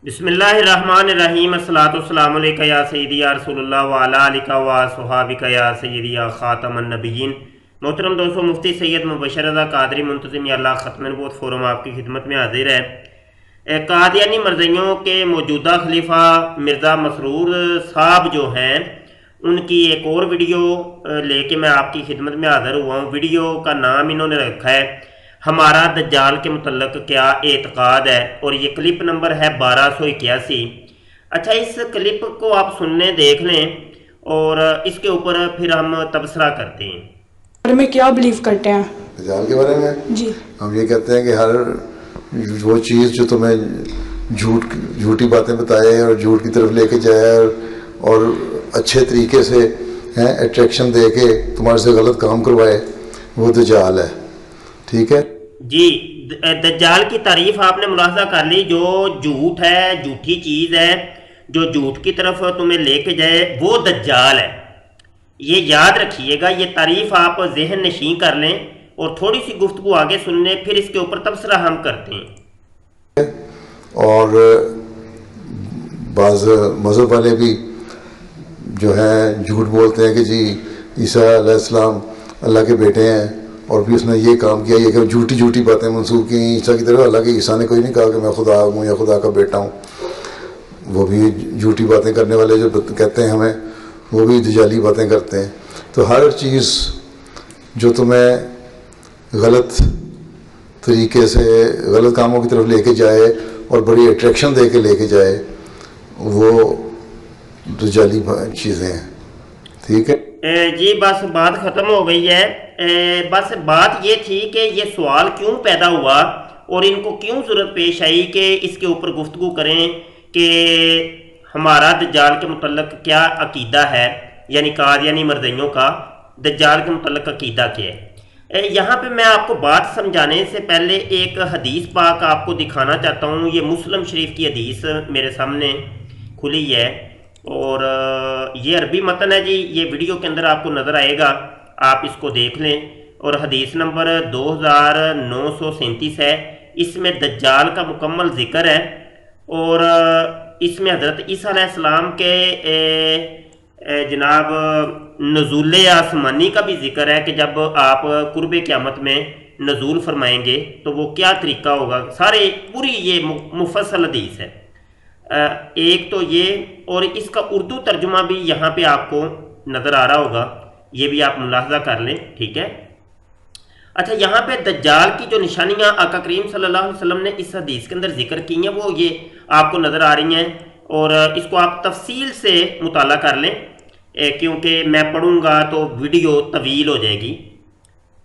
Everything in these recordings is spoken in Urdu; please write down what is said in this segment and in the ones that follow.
بسم اللہ الرحمن الرحیم الصلاۃ والسلام علیکہ یا سیدی یا رسول اللہ وعلی آلہ و صحابہ یا سیدی یا خاتم النبیین۔ محترم دوستو، مفتی سید مبشر رضا قادری منتظم یا اللہ ختم نبوت فورم آپ کی خدمت میں حاضر ہے۔ قادیانی مرزائیوں کے موجودہ خلیفہ مرزا مسرور صاحب جو ہیں، ان کی ایک اور ویڈیو لے کے میں آپ کی خدمت میں حاضر ہوا ہوں۔ ویڈیو کا نام انہوں نے رکھا ہے ہمارا دجال کے متعلق کیا اعتقاد ہے، اور یہ کلپ نمبر ہے 1281۔ اچھا، اس کلپ کو آپ سننے دیکھ لیں اور اس کے اوپر پھر ہم تبصرہ کرتے ہیں۔ بارے میں کیا بلیو کرتے ہیں؟ دجال کے بارے میں جی، ہم یہ کہتے ہیں کہ ہر وہ چیز جو تمہیں جھوٹی باتیں بتائے اور جھوٹ کی طرف لے کے جائے اور اچھے طریقے سے اٹریکشن دے کے تمہارے سے غلط کام کروائے، وہ دجال ہے۔ ٹھیک ہے جی، دجال کی تعریف آپ نے ملاحظہ کر لی۔ جو جھوٹ ہے، جھوٹی چیز ہے، جو جھوٹ کی طرف تمہیں لے کے جائے، وہ دجال ہے۔ یہ یاد رکھیے گا، یہ تعریف آپ ذہن نشین کر لیں اور تھوڑی سی گفتگو آگے سن لیں، پھر اس کے اوپر تبصرہ ہم کرتے ہیں۔ اور بعض مذہب والے بھی جو ہیں جھوٹ بولتے ہیں کہ جی عیسیٰ علیہ السلام اللہ کے بیٹے ہیں، اور بھی اس نے یہ کام کیا، یہ کہ جھوٹی باتیں منسوخ کی عیسیٰ کی طرف، حالانکہ عیسیٰ نے کوئی نہیں کہا کہ میں خدا ہوں یا خدا کا بیٹا ہوں۔ وہ بھی جھوٹی باتیں کرنے والے جو کہتے ہیں ہمیں، وہ بھی دجالی باتیں کرتے ہیں۔ تو ہر چیز جو تمہیں غلط طریقے سے غلط کاموں کی طرف لے کے جائے اور بڑی اٹریکشن دے کے لے کے جائے، وہ دجالی چیزیں ہیں۔ ٹھیک ہے جی، بس بات ختم ہو گئی ہے۔ بس بات یہ تھی کہ یہ سوال کیوں پیدا ہوا اور ان کو کیوں ضرورت پیش آئی کہ اس کے اوپر گفتگو کریں کہ ہمارا دجال کے متعلق کیا عقیدہ ہے، یعنی قادیانی مرزائیوں کا دجال کے متعلق عقیدہ کیا ہے۔ یہاں پہ میں آپ کو بات سمجھانے سے پہلے ایک حدیث پاک آپ کو دکھانا چاہتا ہوں۔ یہ مسلم شریف کی حدیث میرے سامنے کھلی ہے اور یہ عربی متن ہے۔ جی، یہ ویڈیو کے اندر آپ کو نظر آئے گا، آپ اس کو دیکھ لیں۔ اور حدیث نمبر 2937 ہے۔ اس میں دجال کا مکمل ذکر ہے، اور اس میں حضرت عیسیٰ علیہ السلام کے جناب نزول آسمانی کا بھی ذکر ہے کہ جب آپ قرب قیامت میں نزول فرمائیں گے تو وہ کیا طریقہ ہوگا۔ سارے پوری یہ مفصل حدیث ہے۔ ایک تو یہ، اور اس کا اردو ترجمہ بھی یہاں پہ آپ کو نظر آ رہا ہوگا، یہ بھی آپ ملاحظہ کر لیں۔ ٹھیک ہے، اچھا، یہاں پہ دجال کی جو نشانیاں آقا کریم صلی اللہ علیہ وسلم نے اس حدیث کے اندر ذکر کی ہیں، وہ یہ آپ کو نظر آ رہی ہیں، اور اس کو آپ تفصیل سے مطالعہ کر لیں، کیونکہ میں پڑھوں گا تو ویڈیو طویل ہو جائے گی۔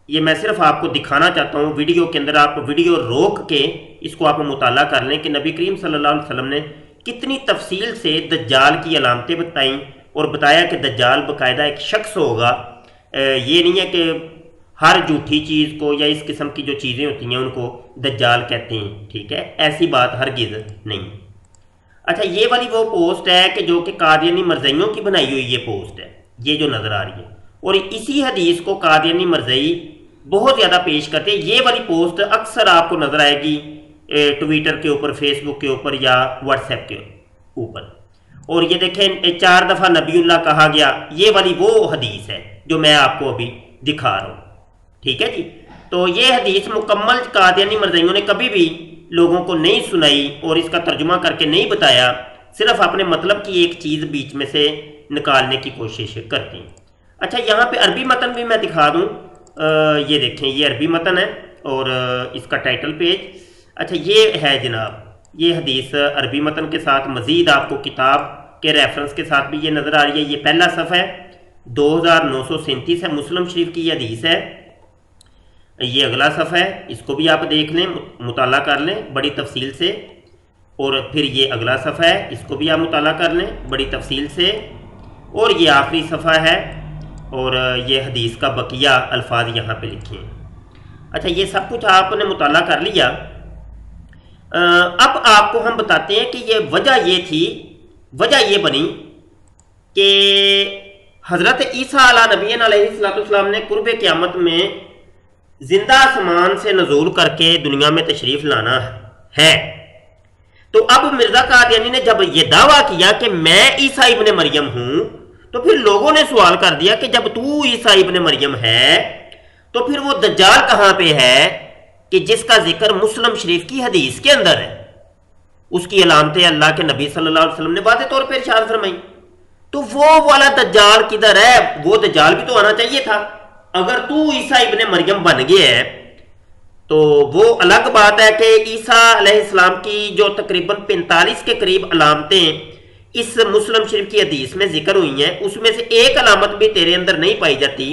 یہ میں صرف آپ کو دکھانا چاہتا ہوں، ویڈیو کے اندر آپ ویڈیو روک کے اس کو آپ مطالعہ کر لیں کہ نبی کریم صلی اللہ علیہ وسلم نے کتنی تفصیل سے دجال کی علامتیں بتائیں اور بتایا کہ دجال باقاعدہ ایک شخص ہوگا۔ یہ نہیں ہے کہ ہر جھوٹی چیز کو یا اس قسم کی جو چیزیں ہوتی ہیں ان کو دجال کہتے ہیں۔ ٹھیک ہے، ایسی بات ہرگز نہیں۔ اچھا، یہ والی وہ پوسٹ ہے کہ جو کہ قادیانی مرزائیوں کی بنائی ہوئی یہ پوسٹ ہے، یہ جو نظر آ رہی ہے، اور اسی حدیث کو قادیانی مرزائی بہت زیادہ پیش کرتے ہیں۔ یہ والی پوسٹ اکثر آپ کو نظر آئے گی ٹویٹر کے اوپر، فیس بک کے اوپر یا واٹس ایپ کے اوپر۔ اور یہ دیکھیں 4 دفعہ نبی اللہ کہا گیا، یہ والی وہ حدیث ہے جو میں آپ کو ابھی دکھا رہا ہوں۔ ٹھیک ہے جی، تو یہ حدیث مکمل قادیانی مرزائیوں نے کبھی بھی لوگوں کو نہیں سنائی اور اس کا ترجمہ کر کے نہیں بتایا، صرف اپنے مطلب کی ایک چیز بیچ میں سے نکالنے کی کوشش کرتی ہیں۔ اچھا، یہاں پہ عربی متن بھی میں دکھا دوں۔ یہ دیکھیں، یہ عربی متن ہے اور اس کا ٹائٹل پیج۔ اچھا، یہ ہے جناب، یہ حدیث عربی متن کے ساتھ مزید آپ کو کتاب کے ریفرنس کے ساتھ بھی یہ نظر آ رہی ہے۔ یہ پہلا صفحہ ہے، 2937 ہے، مسلم شریف کی یہ حدیث ہے۔ یہ اگلا صفحہ ہے، اس کو بھی آپ دیکھ لیں، مطالعہ کر لیں بڑی تفصیل سے۔ اور پھر یہ اگلا صفحہ ہے، اس کو بھی آپ مطالعہ کر لیں بڑی تفصیل سے۔ اور یہ آخری صفحہ ہے، اور یہ حدیث کا بقیہ الفاظ یہاں پہ لکھے ہیں۔ اچھا، یہ سب کچھ آپ نے مطالعہ کر لیا۔ اب آپ کو ہم بتاتے ہیں کہ یہ وجہ یہ بنی کہ حضرت عیسیٰ علیہ نبینا علیہ السلام نے قرب قیامت میں زندہ آسمان سے نزول کر کے دنیا میں تشریف لانا ہے۔ تو اب مرزا قادیانی نے جب یہ دعویٰ کیا کہ میں عیسیٰ ابن مریم ہوں، تو پھر لوگوں نے سوال کر دیا کہ جب تو عیسیٰ ابن مریم ہے تو پھر وہ دجال کہاں پہ ہے کہ جس کا ذکر مسلم شریف کی حدیث کے اندر ہے؟ اس کی علامتیں اللہ کے نبی صلی اللہ علیہ وسلم نے واضح طور پہ ارشاد فرمائی. تو وہ والا دجال کدھر ہے؟ وہ دجال بھی تو آنا چاہیے تھا. اگر تو عیسیٰ ابن مریم بن گیا ہے تو وہ الگ بات ہے کہ عیسیٰ علیہ السلام کی جو تقریباً 45 کے قریب علامتیں اس مسلم شریف کی حدیث میں ذکر ہوئی ہیں، اس میں سے ایک علامت بھی تیرے اندر نہیں پائی جاتی،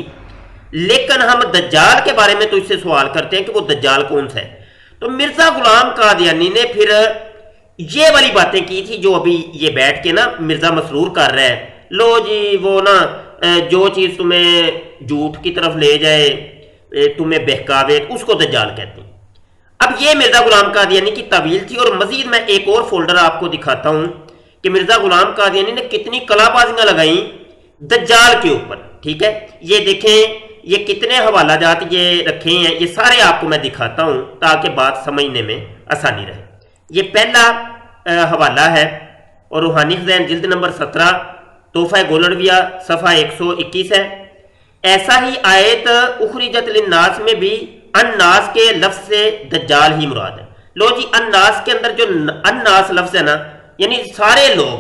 لیکن ہم دجال کے بارے میں تو اس سے سوال کرتے ہیں کہ وہ دجال کون سا ہے. تو مرزا غلام قادیانی نے پھر یہ والی باتیں کی تھی جو ابھی یہ بیٹھ کے نا مرزا مسرور کر رہا ہے، لو جی وہ نا جو چیز تمہیں جھوٹ کی طرف لے جائے، تمہیں بہکاوے، اس کو دجال کہتے ہیں. اب یہ مرزا غلام قادیانی کی تعویل تھی. اور مزید میں ایک اور فولڈر آپ کو دکھاتا ہوں کہ مرزا غلام قادیانی نے کتنی کلا بازیاں لگائیں دجال کے اوپر. ٹھیک ہے، یہ دیکھیں یہ کتنے حوالہ جات یہ رکھے ہیں، یہ سارے آپ کو میں دکھاتا ہوں تاکہ بات سمجھنے میں آسانی رہے. یہ پہلا حوالہ ہے اور روحانی خزائن جلد نمبر 17 تحفہ گولڑویہ صفحہ 121 ہے. ایسا ہی آیت اخرجت للناس میں بھی الناس کے لفظ سے دجال ہی مراد ہے. لو جی الناس کے اندر جو الناس لفظ ہے نا، یعنی سارے لوگ،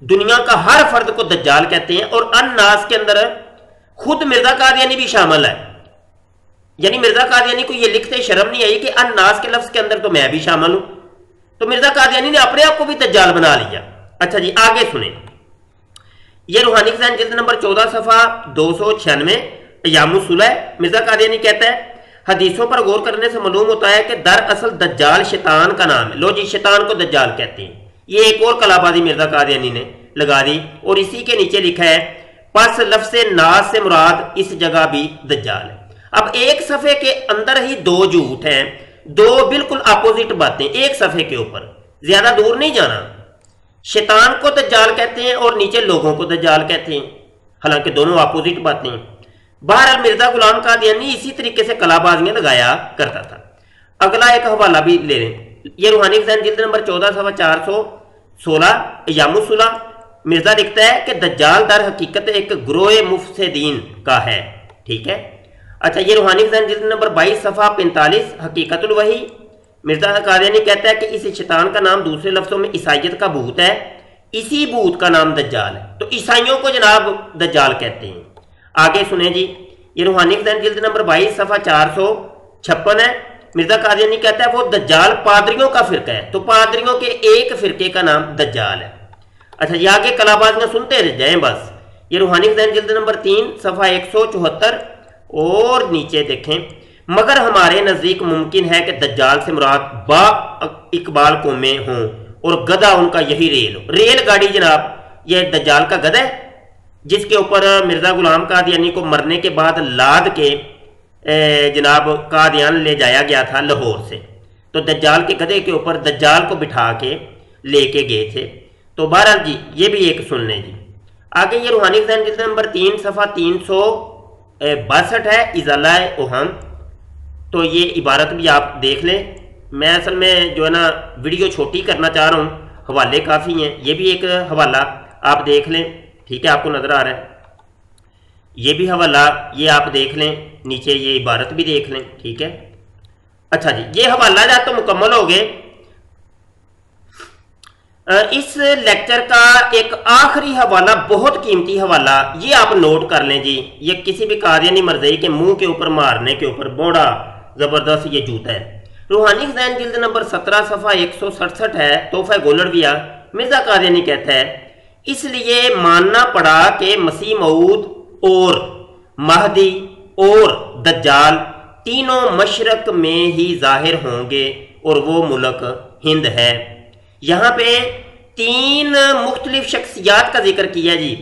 دنیا کا ہر فرد کو دجال کہتے ہیں. اور الناس کے اندر خود مرزا قادیانی بھی شامل ہے. یعنی مرزا قادیانی کو یہ لکھتے شرم نہیں آئی کہ الناس کے لفظ کے اندر تو میں بھی شامل ہوں. تو مرزا قادیانی نے اپنے آپ کو بھی دجال بنا لیا. اچھا جی آگے سنیں. یہ روحانی خزائن جلد نمبر 14 صفحہ 296 ایام الصلح. مرزا قادیانی کہتا ہے حدیثوں پر غور کرنے سے معلوم ہوتا ہے کہ دراصل دجال شیطان کا نام ہے. لو جی شیطان کو دجال کہتے ہیں. یہ ایک اور کلابازی مرزا قادیانی نے لگا دی اور اسی کے نیچے لکھا ہے پس لفظ ناس سے مراد اس جگہ بھی دجال ہے. اب ایک صفحے کے اندر ہی دو جھوٹ ہیں، دو بالکل اپوزٹ باتیں ایک صفحے کے اوپر، زیادہ دور نہیں جانا. شیطان کو دجال کہتے ہیں اور نیچے لوگوں کو دجال کہتے ہیں، حالانکہ دونوں اپوزٹ باتیں ہیں. بہرحال مرزا غلام قادیانی اسی طریقے سے کلابازیاں لگایا کرتا تھا. اگلا ایک حوالہ بھی لے لیں. یہ روحانی خزائن جلد نمبر 14 صفحہ 416 ایام الصلح. مرزا لکھتا ہے کہ دجال در حقیقت ایک گروہ مفسدین کا ہے. ٹھیک ہے. اچھا یہ روحانی خزائن جلد نمبر 22 صفحہ 45 حقیقت الوحی. مرزا قادیانی کہتا ہے کہ اس شیطان کا نام دوسرے لفظوں میں عیسائیت کا بھوت ہے، اسی بھوت کا نام دجال ہے. تو عیسائیوں کو جناب دجال کہتے ہیں. آگے سنیں جی. یہ روحانی خزائن جلد نمبر 22 صفحہ 456 ہے. مرزا قادیانی کہتا ہے وہ دجال پادریوں کا فرقہ ہے. تو پادریوں کے ایک فرقے کا نام دجال ہے. اچھا یہ آگے کلابازیاں سنتے جائیں بس. یہ روحانی خزائن جلد نمبر 3 صفحہ 174 اور نیچے دیکھیں مگر ہمارے نزدیک ممکن ہے کہ دجال سے مراد با اقبال قومیں ہوں اور گدھا ان کا یہی ریل گاڑی جناب یہ دجال کا گدھا ہے جس کے اوپر مرزا غلام قادیانی کو مرنے کے بعد لاد کے جناب قادیان لے جایا گیا تھا لاہور سے. تو دجال کے گدھے کے اوپر دجال کو بٹھا کے لے کے گئے تھے. تو بہرحال جی یہ بھی ایک سن لیں جی. آگے یہ روحانی خزائن جلد نمبر 3 صفحہ 362 ہے ازالہ اوہم. تو یہ عبارت بھی آپ دیکھ لیں. میں اصل میں جو ہے نا ویڈیو چھوٹی کرنا چاہ رہا ہوں، حوالے کافی ہیں. یہ بھی ایک حوالہ آپ دیکھ لیں. ٹھیک ہے، آپ کو نظر آ رہا ہے. یہ بھی حوالہ یہ آپ دیکھ لیں، نیچے یہ عبارت بھی دیکھ لیں. ٹھیک ہے. اچھا جی یہ حوالہ جات تو مکمل ہو گئے. اس لیکچر کا ایک آخری حوالہ بہت قیمتی حوالہ یہ آپ نوٹ کر لیں جی. یہ کسی بھی قادیانی مرزائی کے منہ کے اوپر مارنے کے اوپر بوڑا زبردست یہ جوتا ہے. روحانی خزائن جلد نمبر 17 صفحہ 167 ہے تحفہ گولڑویہ. مرزا قادیانی کہتا ہے اس لیے ماننا پڑا کہ مسیح موعود اور مہدی اور دجال تینوں مشرق میں ہی ظاہر ہوں گے اور وہ ملک ہند ہے. یہاں پہ 3 مختلف شخصیات کا ذکر کیا جی.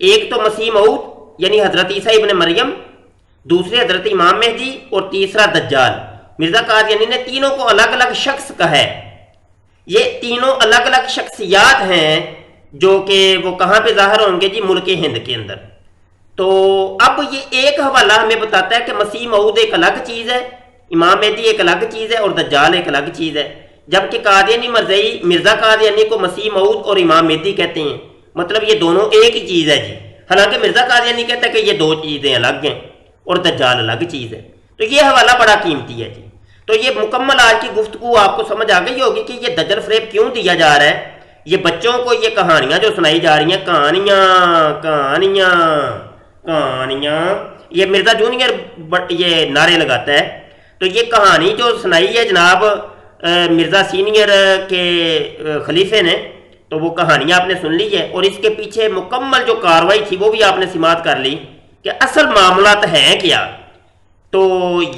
ایک تو مسیح موعود یعنی حضرت عیسیٰ ابن مریم، دوسرے حضرت امام مہدی اور تیسرا دجال. مرزا قادیانی نے تینوں کو الگ الگ شخص کہا ہے. یہ تینوں الگ الگ شخصیات ہیں جو کہ وہ کہاں پہ ظاہر ہوں گے جی ملک ہند کے اندر. تو اب یہ ایک حوالہ ہمیں بتاتا ہے کہ مسیح موعود ایک الگ چیز ہے، امام مہدی ایک الگ چیز ہے اور دجال ایک الگ چیز ہے. جبکہ قادیانی مرزائی مرزا قادیانی کو مسیح موعود اور امام مہدی کہتے ہیں، مطلب یہ دونوں ایک ہی چیز ہے جی، حالانکہ مرزا قادیانی کہتا ہے کہ یہ دو چیزیں الگ ہیں اور دجال الگ چیز ہے۔ تو یہ حوالہ بڑا قیمتی ہے جی۔ تو یہ مکمل آج کی گفتگو آپ کو سمجھ آ گئی ہوگی کہ یہ دجل فریب کیوں دیا جا رہا ہے۔ یہ بچوں کو یہ کہانیاں جو سنائی جا رہی ہیں، کہانیاں، یہ مرزا جونیئر یہ نعرے لگاتا ہے، تو یہ کہانی جو سنائی ہے جناب مرزا سینئر کے خلیفے نے، تو وہ کہانیاں آپ نے سن لی ہے، اور اس کے پیچھے مکمل جو کاروائی تھی وہ بھی آپ نے سماعت کر لی کہ اصل معاملات ہیں کیا۔ تو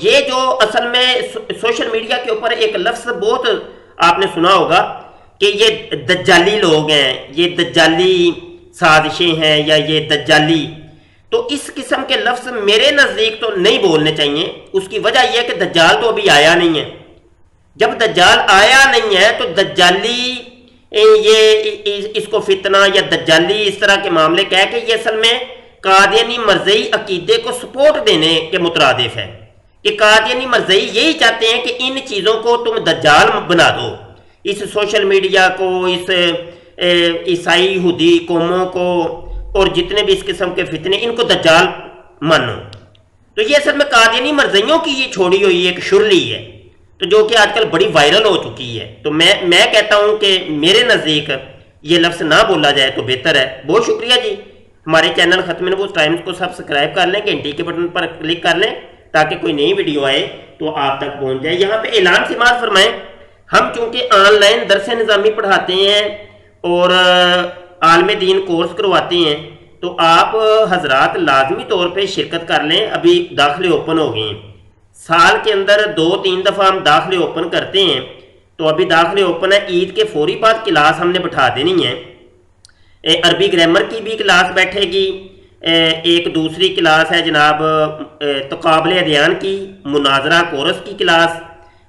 یہ جو اصل میں سوشل میڈیا کے اوپر ایک لفظ بہت آپ نے سنا ہوگا کہ یہ دجالی لوگ ہیں، یہ دجالی سازشیں ہیں، یا یہ دجالی، تو اس قسم کے لفظ میرے نزدیک تو نہیں بولنے چاہیے۔ اس کی وجہ یہ ہے کہ دجال تو ابھی آیا نہیں ہے۔ جب دجال آیا نہیں ہے تو دجالی یہ اس کو فتنہ یا دجالی اس طرح کے معاملے کہہ کے یہ اصل میں قادیانی مرزائی عقیدے کو سپورٹ دینے کے مترادف ہے، کہ قادیانی مرزائی یہی چاہتے ہیں کہ ان چیزوں کو تم دجال بنا دو، اس سوشل میڈیا کو، اس عیسائی یہودی قوموں کو، اور جتنے بھی اس قسم کے فتنے، ان کو دجال مانو۔ تو یہ اصل میں قادیانی مرزائیوں کی یہ چھوڑی ہوئی ایک شرلی ہے، تو جو کہ آج کل بڑی وائرل ہو چکی ہے۔ تو میں کہتا ہوں کہ میرے نزدیک یہ لفظ نہ بولا جائے تو بہتر ہے۔ بہت شکریہ جی۔ ہمارے چینل ختم نبوت ٹائمز کو سبسکرائب کر لیں، گھنٹی کے بٹن پر کلک کر لیں تاکہ کوئی نئی ویڈیو آئے تو آپ تک پہنچ جائے۔ یہاں پہ اعلان سماعت فرمائیں، ہم چونکہ آن لائن درس نظامی پڑھاتے ہیں اور عالم دین کورس کرواتے ہیں، تو آپ حضرات لازمی طور پہ شرکت کر لیں۔ ابھی داخلے اوپن ہو گئے ہیں، سال کے اندر 2-3 دفعہ ہم داخلے اوپن کرتے ہیں، تو ابھی داخلے اوپن ہے، عید کے فوری بعد کلاس ہم نے بٹھا دینی ہے۔ عربی گرامر کی بھی کلاس بیٹھے گی، ایک دوسری کلاس ہے جناب تقابل ادیان کی، مناظرہ کورس کی کلاس،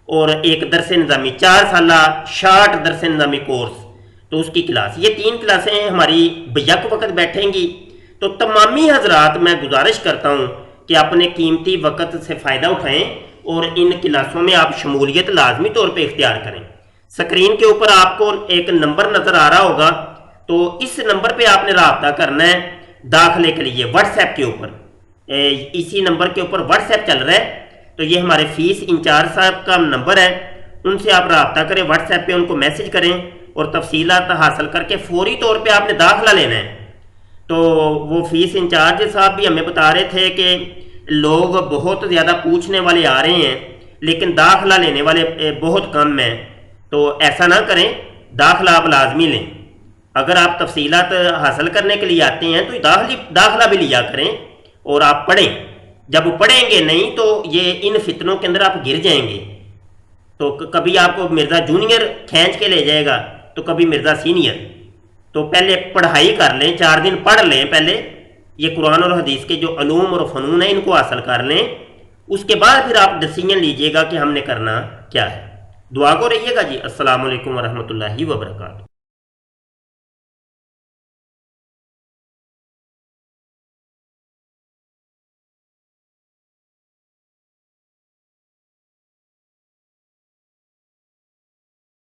اور ایک درس نظامی 4 سالہ شارٹ درس نظامی کورس، تو اس کی کلاس، یہ 3 کلاسیں ہماری بیک وقت بیٹھیں گی۔ تو تمامی حضرات میں گزارش کرتا ہوں کہ اپنے قیمتی وقت سے فائدہ اٹھائیں اور ان کلاسوں میں آپ شمولیت لازمی طور پہ اختیار کریں۔ سکرین کے اوپر آپ کو ایک نمبر نظر آ رہا ہوگا، تو اس نمبر پہ آپ نے رابطہ کرنا ہے داخلے کے لیے واٹس ایپ کے اوپر، اسی نمبر کے اوپر واٹس ایپ چل رہا ہے، تو یہ ہمارے فیس انچارج صاحب کا نمبر ہے، ان سے آپ رابطہ کریں، واٹس ایپ پہ ان کو میسج کریں اور تفصیلات حاصل کر کے فوری طور پہ آپ نے داخلہ لینا ہے۔ تو وہ فیس انچارج صاحب بھی ہمیں بتا رہے تھے کہ لوگ بہت زیادہ پوچھنے والے آ رہے ہیں لیکن داخلہ لینے والے بہت کم ہیں، تو ایسا نہ کریں، داخلہ آپ لازمی لیں۔ اگر آپ تفصیلات حاصل کرنے کے لیے آتے ہیں تو داخلہ بھی لیا کریں اور آپ پڑھیں۔ جب پڑھیں گے نہیں تو یہ ان فتنوں کے اندر آپ گر جائیں گے، تو کبھی آپ کو مرزا جونیئر کھینچ کے لے جائے گا تو کبھی مرزا سینئر۔ تو پہلے پڑھائی کر لیں، 4 دن پڑھ لیں، پہلے یہ قرآن اور حدیث کے جو علوم اور فنون ہیں ان کو حاصل کر لیں، اس کے بعد پھر آپ ڈیسیجن لیجئے گا کہ ہم نے کرنا کیا ہے۔ دعا کو رہیے گا جی۔ السلام علیکم ورحمۃ اللہ وبرکاتہ۔